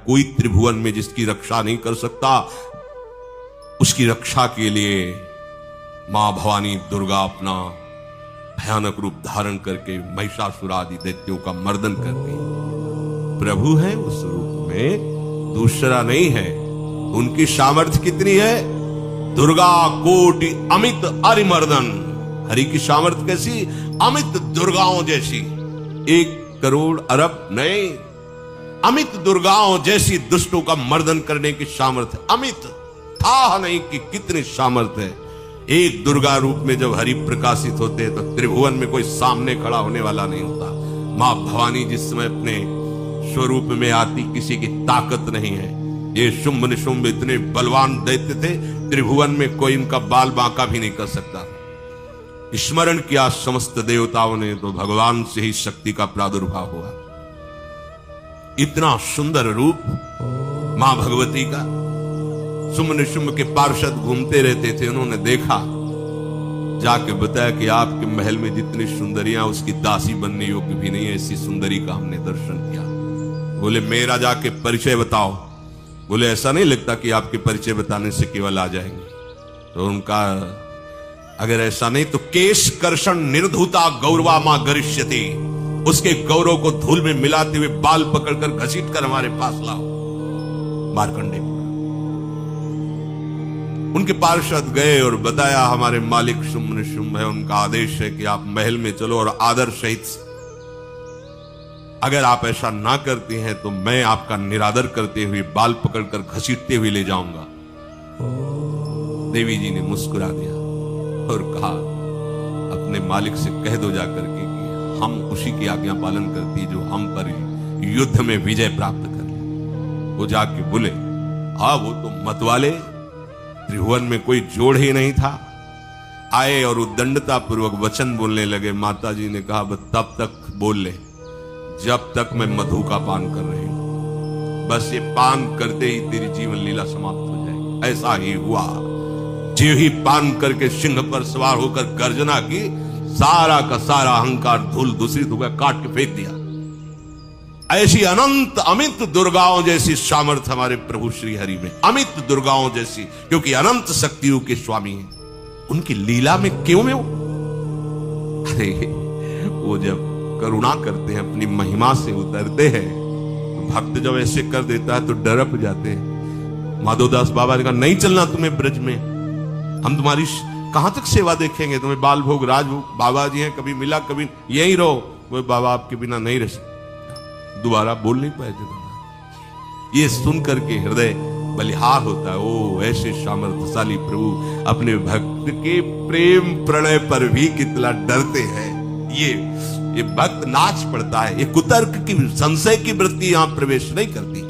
कोई त्रिभुवन में जिसकी रक्षा नहीं कर सकता, उसकी रक्षा के लिए मां भवानी दुर्गा अपना भयानक रूप धारण करके महिषासुर आदि दैत्यों का मर्दन करती। प्रभु है उस रूप में, दूसरा नहीं है। उनकी सामर्थ्य कितनी है? दुर्गा कोटि अमित अरिमर्दन। हरि की सामर्थ्य कैसी? अमित दुर्गाओं जैसी। 1 करोड़ अरब नहीं, अमित दुर्गाओं जैसी दुष्टों का मर्दन करने की सामर्थ्य। अमित था नहीं कि कितनी सामर्थ्य है। एक दुर्गा रूप में जब हरि प्रकाशित होते हैं तो त्रिभुवन में कोई सामने खड़ा होने वाला नहीं होता। मां भवानी जिस समय अपने स्वरूप में आती, किसी की ताकत नहीं है। ये शुंभ निशुंभ इतने बलवान दैत्य थे, त्रिभुवन में कोई इनका बाल बांका भी नहीं कर सकता। स्मरण किया समस्त देवताओं ने तो भगवान से ही शक्ति का प्रादुर्भाव हुआ। इतना सुंदर रूप मां भगवती का। शुंभ निशुंभ के पार्षद घूमते रहते थे, उन्होंने देखा, जाके बताया कि आपके महल में जितनी सुंदरियां उसकी दासी बनने योग्य भी नहीं है, ऐसी सुंदरी का हमने दर्शन किया। बोले मेरा जाके परिचय बताओ। बोले ऐसा नहीं लगता कि आपके परिचय बताने से केवल आ जाएंगे। तो उनका अगर ऐसा नहीं तो केश कर्षण निर्धुता गौरवा मां गरिष्यति, उसके गौरव को धूल में मिलाते हुए बाल पकड़कर घसीट कर हमारे पास लाओ। मार्कंडे उनके पार्षद गए और बताया हमारे मालिक शुंभ निशुंभ है, उनका आदेश है कि आप महल में चलो और आदर सहित, अगर आप ऐसा ना करती हैं तो मैं आपका निरादर करते हुए बाल पकड़कर घसीटते हुए ले जाऊंगा। देवी जी ने मुस्कुरा दिया और कहा अपने मालिक से कह दो जाकर के कि हम उसी की आज्ञा पालन करती जो हम पर युद्ध में विजय प्राप्त कर ले। वो जाके बोले हाँ वो तो मतवाले, त्रिभुवन में कोई जोड़ ही नहीं था। आए और उद्दंडता पूर्वक वचन बोलने लगे। माता जी ने कहा बस तब तक बोल ले जब तक मैं मधु का पान कर रही हूं, बस ये पान करते ही तेरी जीवन लीला समाप्त हो जाएगी। ऐसा ही हुआ। जो ही पान करके सिंह पर सवार होकर गर्जना की, सारा का सारा अहंकार धूल दूसरी धुआ काट के फेंक दिया। ऐसी अनंत अमित दुर्गाओं जैसी सामर्थ्य हमारे प्रभु श्री हरि में, अमित दुर्गाओं जैसी, क्योंकि अनंत शक्तियों के स्वामी हैं। उनकी लीला में क्यों में अरे वो जब करुणा करते हैं, अपनी महिमा से उतरते हैं, तो भक्त जब ऐसे कर देता है तो डरप जाते हैं। माधोदास बाबा ने कहा नहीं चलना तुम्हें ब्रज में, हम तुम्हारी कहां तक सेवा देखेंगे, तुम्हें बाल भोग राजभोग। बाबा जी हैं, कभी मिला कभी यहीं रहो। वो बाबा आपके बिना नहीं रह सकते। दोबारा बोल नहीं पाए जब। ये सुन करके हृदय बलिहार होता है। ओ ऐसे सामर्थ्यशाली प्रभु अपने भक्त के प्रेम प्रणय पर भी कितना डरते हैं। ये भक्त नाच पड़ता है। ये कुतर्क की संशय की वृत्ति यहां प्रवेश नहीं करती।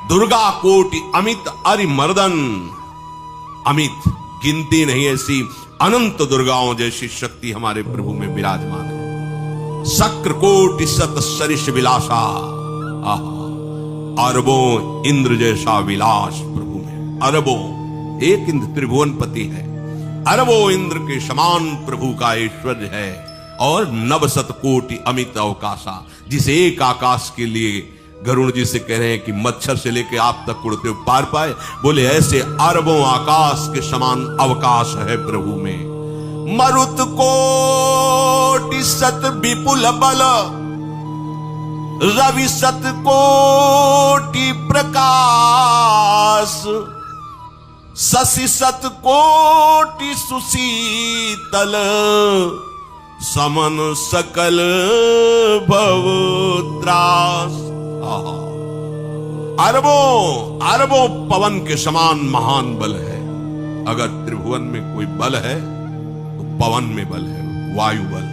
दुर्गा कोटि अमित अरिमर्दन, अमित गिनती नहीं ऐसी अनंत दुर्गाओं जैसी शक्ति हमारे प्रभु में विराजमान है। शक्र कोटि सत सरिष विलासा, अरबों इंद्र जैसा विलास प्रभु में। अरबों, एक इंद्र त्रिभुवनपति है, अरबों इंद्र के समान प्रभु का ऐश्वर्य है। और नवशत कोटि अमित अवकाशा, जिस एक आकाश के लिए गरुड़ जी से कह रहे हैं कि मच्छर से लेके आप तक उड़ते हुए पार पाए, बोले ऐसे अरबों आकाश के समान अवकाश है प्रभु में। मरुत कोटि सत विपुल बल, रवि सत कोटि प्रकाश, शशि सत कोटि सुशीतल, समन सकल भव त्रास। अरबों अरबों पवन के समान महान बल है। अगर त्रिभुवन में कोई बल है तो पवन में बल है, वायु बल।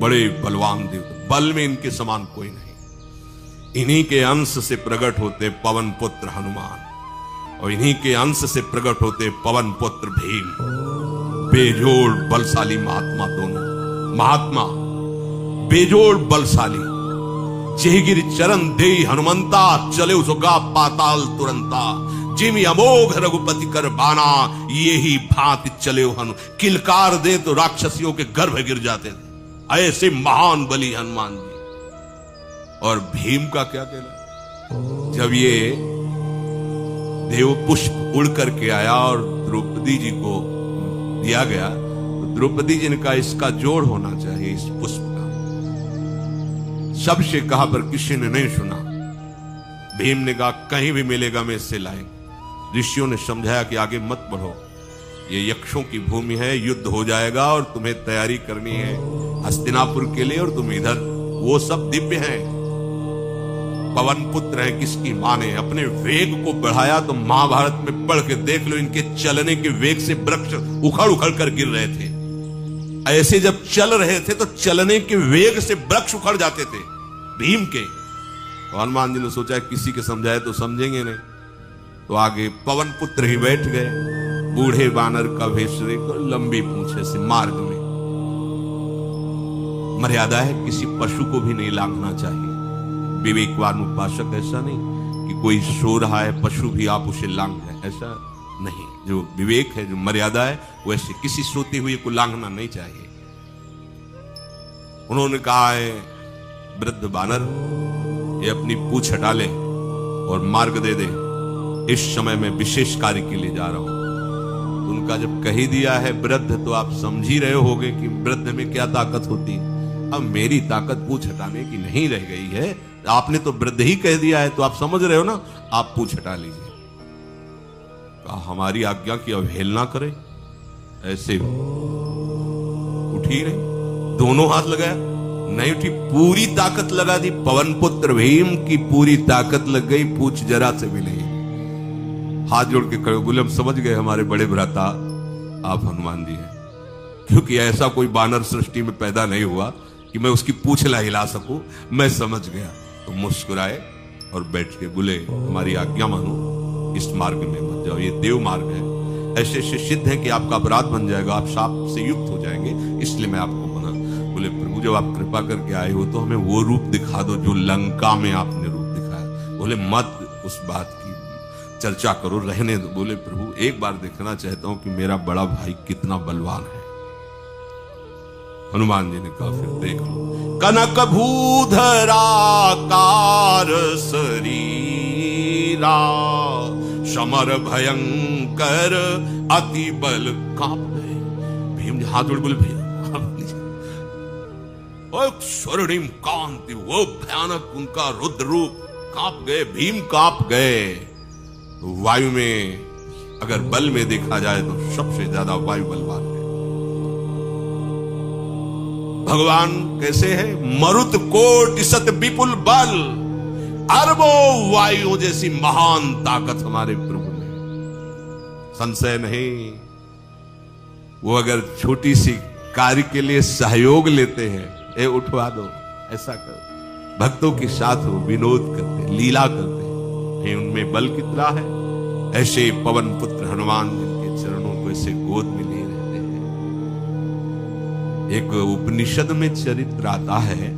बड़े बलवान देव, बल में इनके समान कोई नहीं। इन्हीं के अंश से प्रकट होते पवन पुत्र हनुमान, और इन्हीं के अंश से प्रकट होते पवन पुत्र भीम। बेजोड़ बलशाली महात्मा, दोनों महात्मा बेजोड़ बलशाली। जेगिर चरण दे हनुमंता, चले उसगा पाताल तुरंता। जिमि अमोघ रघुपति कर बाना, ये ही भांति चले हनु। किलकार दे तो राक्षसियों के गर्भ गिर जाते थे। ऐसे महान बली हनुमान जी। और भीम का क्या कहना, जब ये देव पुष्प उड़ करके आया और द्रौपदी जी को दिया गया, तो द्रौपदी जी ने कहा इसका जोड़ होना चाहिए इस पुष्प का। सबसे कहा पर किसी ने नहीं सुना। भीम ने कहा कहीं भी मिलेगा मैं इससे लाएंगे। ऋषियों ने समझाया कि आगे मत बढ़ो, ये यक्षों की भूमि है, युद्ध हो जाएगा और तुम्हें तैयारी करनी है हस्तिनापुर के लिए, और तुम इधर, वो सब दिव्य हैं, पवन पुत्र है, किसकी माने। अपने वेग को बढ़ाया तो महाभारत में पढ़ के देख लो, इनके चलने के वेग से वृक्ष उखड़ उखड़ कर गिर रहे थे। ऐसे जब चल रहे थे तो चलने के वेग से वृक्ष उखड़ जाते थे भीम के। तो हनुमान जी ने सोचा किसी के समझाए तो समझेंगे नहीं, तो आगे पवन पुत्र ही बैठ गए, बूढ़े बानर का भेष लेकर, लंबी पूंछे से। मार्ग में मर्यादा है, किसी पशु को भी नहीं लांघना चाहिए। विवेकवान उपासक ऐसा नहीं कि कोई सो रहा है पशु भी आप उसे लांघ जाए, ऐसा नहीं। जो विवेक है, जो मर्यादा है, वैसे किसी सोते हुए को लांघना नहीं चाहिए। उन्होंने कहा है वृद्ध बानर ये अपनी पूंछ हटा ले और मार्ग दे दे, इस समय मैं विशेष कार्य के लिए जा रहा हूं। उनका जब कही दिया है वृद्ध, तो आप समझ ही रहे होगे कि वृद्ध में क्या ताकत होती है। अब मेरी ताकत पूंछ हटाने की नहीं रह गई है, आपने तो वृद्ध ही कह दिया है, तो आप समझ रहे हो ना, आप पूंछ हटा लीजिए। कहा हमारी आज्ञा की अवहेलना करे, ऐसे उठी नहीं, दोनों हाथ लगाया, नहीं उठी, पूरी ताकत लगा दी। पवन पुत्र भीम की पूरी ताकत लग गई, पूंछ जरा से भी नहीं। हाथ जोड़ के खड़े बोले हम समझ गए हमारे बड़े भ्राता आप हनुमान जी हैं, क्योंकि ऐसा कोई बानर सृष्टि में पैदा नहीं हुआ कि मैं उसकी पूंछ ला हिला सकूं, मैं समझ गया। तो मुस्कुराए और बैठ के बोले हमारी आज्ञा मानो, इस मार्ग में मत जाओ, ये देव मार्ग है, ऐसे ऐसे सिद्ध है कि आपका अपराध बन जाएगा, आप शाप से युक्त हो जाएंगे, इसलिए मैं आपको मना। बोले प्रभु जब आप कृपा करके आए हो तो हमें वो रूप दिखा दो जो लंका में आपने रूप दिखाया। बोले मत उस बात की चर्चा करो, रहने दो। बोले प्रभु एक बार देखना चाहता हूं कि मेरा बड़ा भाई कितना बलवान है। हनुमान जी ने कहा फिर देख लो। कनक भूधराकार शरीरा, समर भयंकर अति बल कांप गए। भीम जी हाथ जोड़ बोले भैया स्वर्णिम कांति, वो भयानक उनका रुद्र रूप, कांप गए, भीम कांप गए। वायु में अगर बल में देखा जाए तो सबसे ज्यादा वायु बलवान है। भगवान कैसे है? मरुत कोटि सत विपुल बल, अरबों वायु जैसी महान ताकत हमारे प्रभु में, संशय नहीं। वो अगर छोटी सी कार्य के लिए सहयोग लेते हैं, ए उठवा दो, ऐसा कर, भक्तों के साथ वो विनोद करते, लीला करते, उनमें बल कितना है। ऐसे पवन पुत्र हनुमान जिनके चरणों को ऐसे गोद में लिए रहते हैं। एक उपनिषद में चरित्र आता है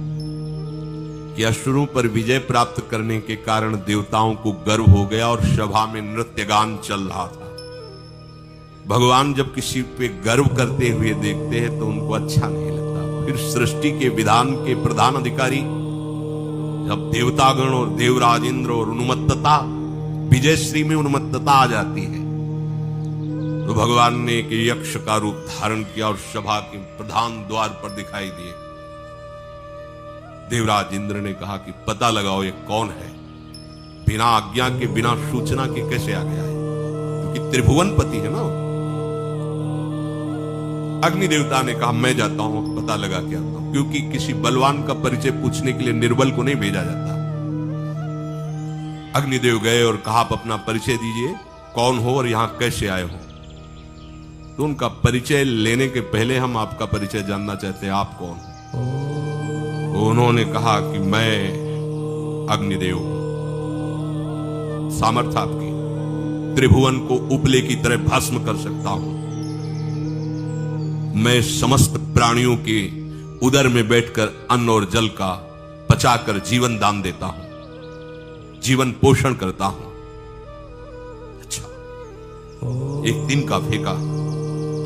कि असुरों पर विजय प्राप्त करने के कारण देवताओं को गर्व हो गया और सभा में नृत्य गान चल रहा था। भगवान जब किसी पे गर्व करते हुए देखते हैं तो उनको अच्छा नहीं लगता। फिर सृष्टि के विधान के प्रधान अधिकारी जब देवतागण और देवराज इंद्र और उन्मत्तता, विजयश्री में उन्मत्तता आ जाती है, तो भगवान ने एक यक्ष का रूप धारण किया और सभा के प्रधान द्वार पर दिखाई दिए। देवराज इंद्र ने कहा कि पता लगाओ ये कौन है, बिना आज्ञा के बिना सूचना के कैसे आ गया है, क्योंकि त्रिभुवनपति है ना। अग्नि देवता ने कहा मैं जाता हूं, पता लगा के आता हूं, क्योंकि किसी बलवान का परिचय पूछने के लिए निर्बल को नहीं भेजा जाता। अग्निदेव गए और कहा आप अपना परिचय दीजिए, कौन हो और यहां कैसे आए हो। तो उनका परिचय लेने के पहले हम आपका परिचय जानना चाहते हैं, आप कौन हो। तो उन्होंने कहा कि मैं अग्निदेव हूं, सामर्थ्य आपकी, त्रिभुवन को उपले की तरह भस्म कर सकता हूं। मैं समस्त प्राणियों के उदर में बैठकर अन्न और जल का पचाकर जीवन दान देता हूं, जीवन पोषण करता हूं। अच्छा, एक दिन का फेंका,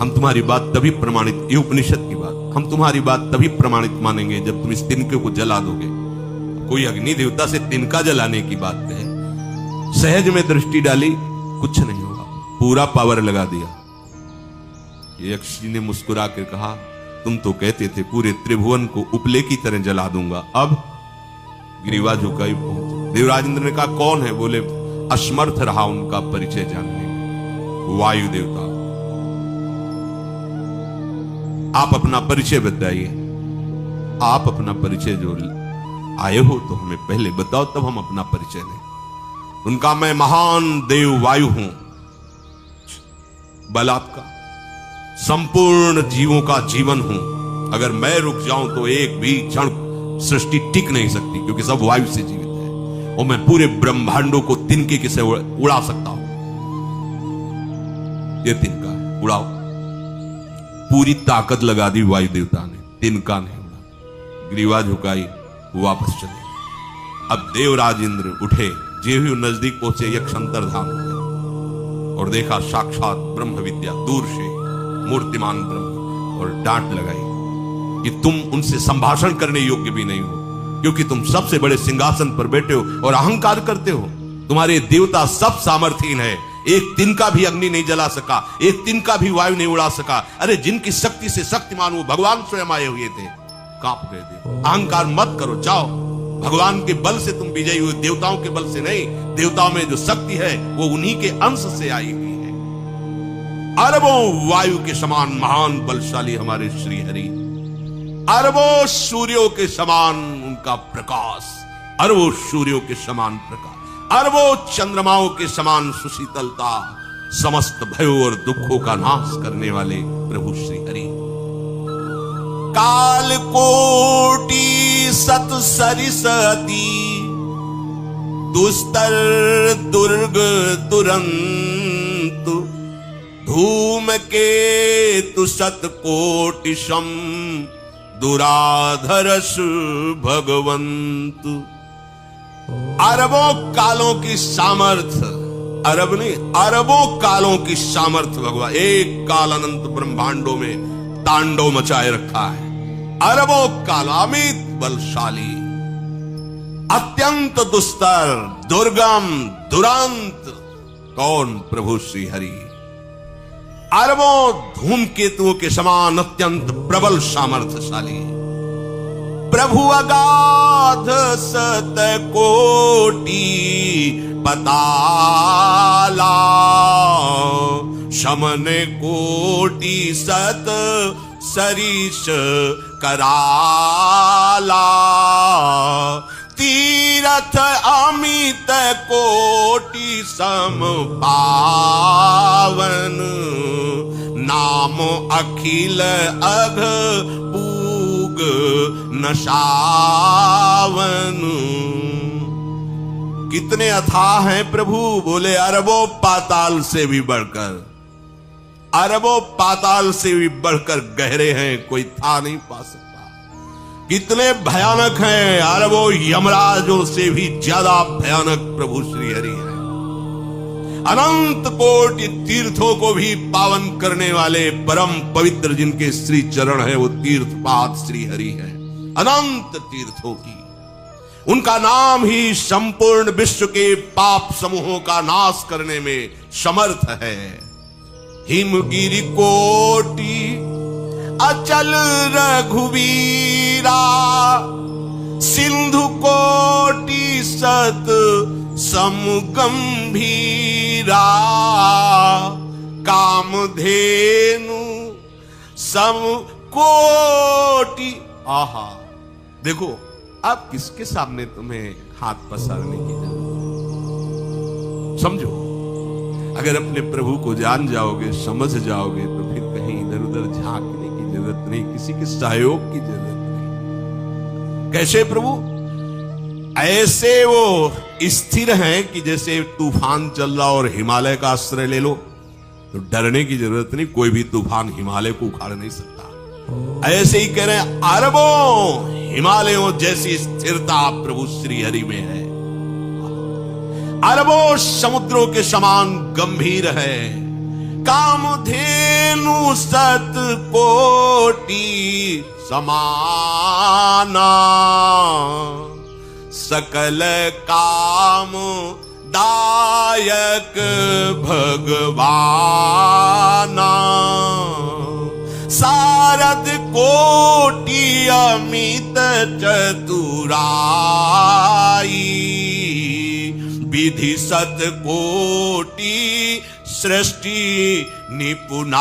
हम तुम्हारी बात तभी प्रमाणित, ये उपनिषद की बात, हम तुम्हारी बात तभी प्रमाणित मानेंगे जब तुम इस तिनके को जला दोगे। कोई अग्नि देवता से तिनका जलाने की बात कहे, सहज में दृष्टि डाली, कुछ नहीं होगा, पूरा पावर लगा दिया। यक्ष जी ने मुस्कुरा कर कहा, तुम तो कहते थे पूरे त्रिभुवन को उपले की तरह जला दूंगा, अब ग्रीवा झुकाई पहुंचे। देवराज इंद्र ने कहा कौन है? बोले असमर्थ रहा उनका परिचय जानने में, वायु देवता। आप अपना परिचय बताइए, आप अपना परिचय जो आए हो तो हमें पहले बताओ, तब हम अपना परिचय दें। उनका मैं महान देव वायु हूं, बल आपका, संपूर्ण जीवों का जीवन हूं। अगर मैं रुक जाऊं तो एक भी क्षण सृष्टि टिक नहीं सकती, क्योंकि सब वायु से जीवित है, और मैं पूरे ब्रह्मांडों को तिनके से उड़ा सकता हूं। ये तिनका है, उड़ाओ। पूरी ताकत लगा दी वायु देवता ने, तिनका नहीं उड़ा। ग्रीवा झुकाई, वापस चले। अब देवराज इंद्र उठे, जे ही नजदीक पहुंचे यक्ष अंतर्धान हो गया और देखा साक्षात ब्रह्म विद्या दूर से मूर्तिमान ब्रह्म, और डांट लगाई कि तुम उनसे संभाषण करने योग्य भी नहीं हो, क्योंकि तुम सबसे बड़े सिंहासन पर बैठे हो और अहंकार करते हो। तुम्हारे देवता सब सामर्थ्यहीन है, एक तिनका भी अग्नि नहीं जला सका, एक तिनका भी वायु नहीं उड़ा सका। अरे जिनकी शक्ति से शक्तिमान वो भगवान स्वयं आए हुए थे, कांप गए थे। अहंकार मत करो, जाओ, भगवान के बल से तुम विजयी हुए, देवताओं के बल से नहीं। देवताओं में जो शक्ति है वो उन्हीं के अंश से आई हुई है। अरबों वायु के समान महान बलशाली हमारे श्री हरि, अरबों सूर्यों के समान उनका प्रकाश, अरबों सूर्यों के समान प्रकाश, अरबों चंद्रमाओं के समान सुशीतलता, समस्त भयों और दुखों का नाश करने वाले प्रभु श्री हरि। काल कोटि सत सरिस अति, दुस्तर दुर्ग दुरंत, धूम के तु सत कोटि सम, दुराधरस भगवंत। अरबों कालों की सामर्थ्य, अरब नहीं अरबों कालों की सामर्थ्य भगवान एक काल अनंत ब्रह्मांडों में तांडव मचाए रखा है। अरबों काल अमित बलशाली, अत्यंत दुस्तर, दुर्गम, दुरंत, कौन? प्रभु श्री हरि। अरबों धूमकेतुओं के समान अत्यंत प्रबल सामर्थ्यशाली, प्रभु अगाध सत कोटि पताला, शमन कोटि सत सरिस कराला, तीरथ अमित कोटि सम पावन, नाम अखिल अघ पूग नशावन। कितने अथाह हैं प्रभु? बोले अरबों पाताल से भी बढ़कर, अरबों पाताल से भी बढ़कर गहरे हैं, कोई था नहीं पा सकता। कितने भयानक हैं, अरबों यमराजों से भी ज्यादा भयानक प्रभु श्री हरि है। अनंत कोटि तीर्थों को भी पावन करने वाले परम पवित्र जिनके श्री चरण है, वो तीर्थपाद श्री हरि है। अनंत तीर्थों की उनका नाम ही संपूर्ण विश्व के पाप समूहों का नाश करने में समर्थ है। हिमगिरि कोटि अचल रघुवीरा, सिंधु कोटि सत समगंभीरा, कामधेनु सम कोटि। आहा, देखो अब किसके सामने तुम्हें हाथ पसारने की जरूरत? समझो, अगर अपने प्रभु को जान जाओगे, समझ जाओगे, तो फिर कहीं इधर उधर झांकने की जरूरत नहीं, किसी के सहयोग की जरूरत नहीं। कैसे प्रभु? ऐसे वो स्थिर हैं कि जैसे तूफान चल रहा और हिमालय का आश्रय ले लो तो डरने की जरूरत नहीं, कोई भी तूफान हिमालय को उखाड़ नहीं सकता। ऐसे ही कह रहे हैं, अरबों हिमालयों जैसी स्थिरता प्रभु श्री हरि में है। अरबों समुद्रों के समान गंभीर है। कामधेनु सत कोटि समाना, सकल काम दायक भगवाना। सारद कोटि अमित चतुराई, विधि सत कोटि सृष्टि निपुनाई।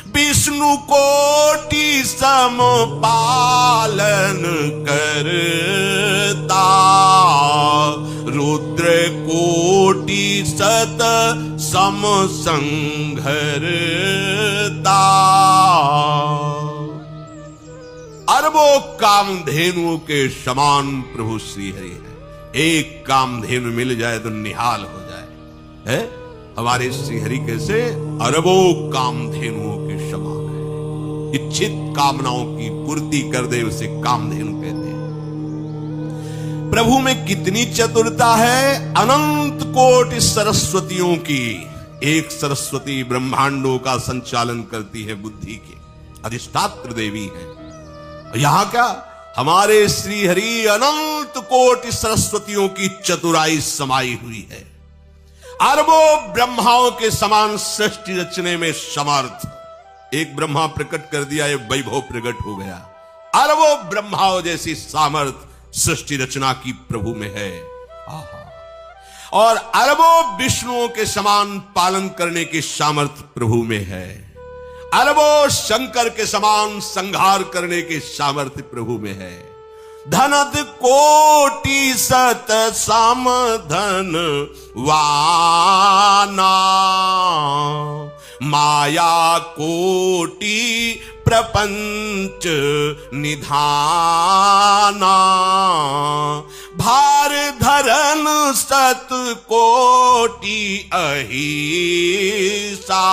विष्णु कोटि सम पालन करता, रुद्र कोटि सत सम संघरता। अरबों कामधेनुओं के समान प्रभु श्री हरि है। एक कामधेनु मिल जाए तो निहाल हो जाए, है हमारे श्री हरि कैसे अरबों कामधेनुओं के समान है। इच्छित कामनाओं की पूर्ति कर दे उसे कामधेनु कहते हैं। प्रभु में कितनी चतुरता है, अनंत कोटि सरस्वतियों की एक सरस्वती ब्रह्मांडों का संचालन करती है, बुद्धि की अधिष्ठात्र देवी है। यहां क्या हमारे श्री हरि अनंत कोटि सरस्वतियों की चतुराई समाई हुई है। अरबों ब्रह्माओं के समान सृष्टि रचने में समर्थ। एक ब्रह्मा प्रकट कर दिया, ये वैभव प्रकट हो गया। अरबों ब्रह्माओं जैसी सामर्थ सृष्टि रचना की प्रभु में है। और अरबों विष्णुओं के समान पालन करने की सामर्थ प्रभु में है। अरबों शंकर के समान संहार करने की सामर्थ्य प्रभु में है। धनद कोटि सत सम धन वाना, माया कोटि प्रपंच निधाना। भार धरन सत कोटि अहिसा,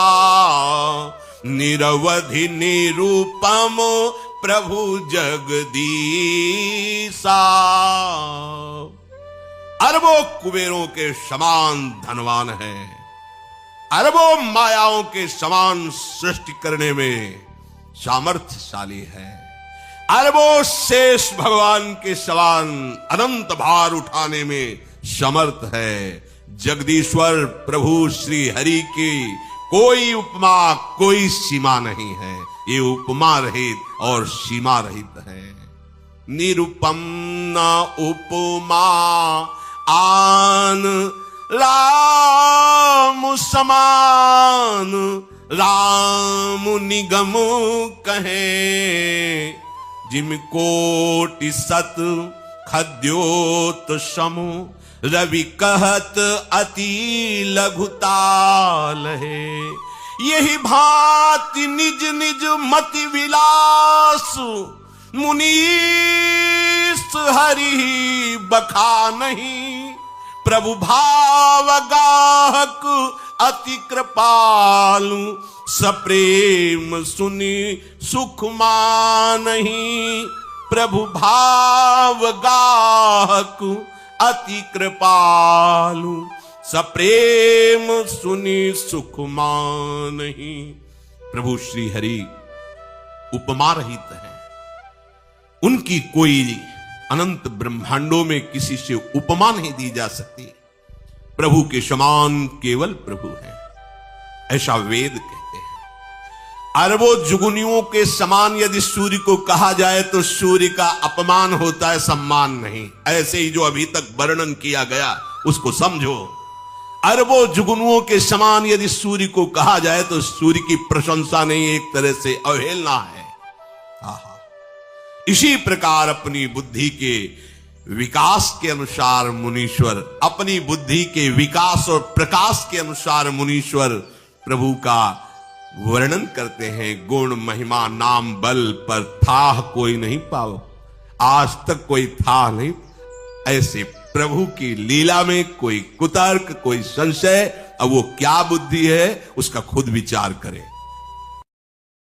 निरवधि निरूपम प्रभु जगदीसा। अरबों कुबेरों के समान धनवान है। अरबों मायाओं के समान सृष्टि करने में सामर्थ्यशाली है। अरबों शेष भगवान के समान अनंत भार उठाने में समर्थ है। जगदीश्वर प्रभु श्री हरि की कोई उपमा कोई सीमा नहीं है। ये उपमा रहित और सीमा रहित है। निरुपम न उपमा आन राम समान, राम निगम कहे जिम कोटि सत खद्योत समु, रवि कहत अति लघुताल है। यही भांति निज निज मति विलास, मुनीस हरि बखा नहीं। प्रभु भाव गाहक अति कृपालु, सप्रेम सुनि सुख मानहि। प्रभु भाव गाहक अति कृपालु, सप्रेम सुनि सुख मानहि। प्रभु श्री हरि उपमा रहित है। उनकी कोई अनंत ब्रह्मांडों में किसी से उपमा नहीं दी जा सकती। प्रभु के समान केवल प्रभु है, ऐसा वेद कहते हैं। अरबों जुगनियों के समान यदि सूर्य को कहा जाए तो सूर्य का अपमान होता है, सम्मान नहीं। ऐसे ही जो अभी तक वर्णन किया गया उसको समझो। अरबों जुगनुओं के समान यदि सूर्य को कहा जाए तो सूर्य की प्रशंसा नहीं, एक तरह से अवहेलना है। इसी प्रकार अपनी बुद्धि के विकास के अनुसार मुनीश्वर, अपनी बुद्धि के विकास और प्रकाश के अनुसार मुनीश्वर प्रभु का वर्णन करते हैं। गुण महिमा नाम बल पर था कोई नहीं पाओ, आज तक कोई था नहीं। ऐसे प्रभु की लीला में कोई कुतर्क, कोई संशय, अब वो क्या बुद्धि है उसका खुद विचार करें।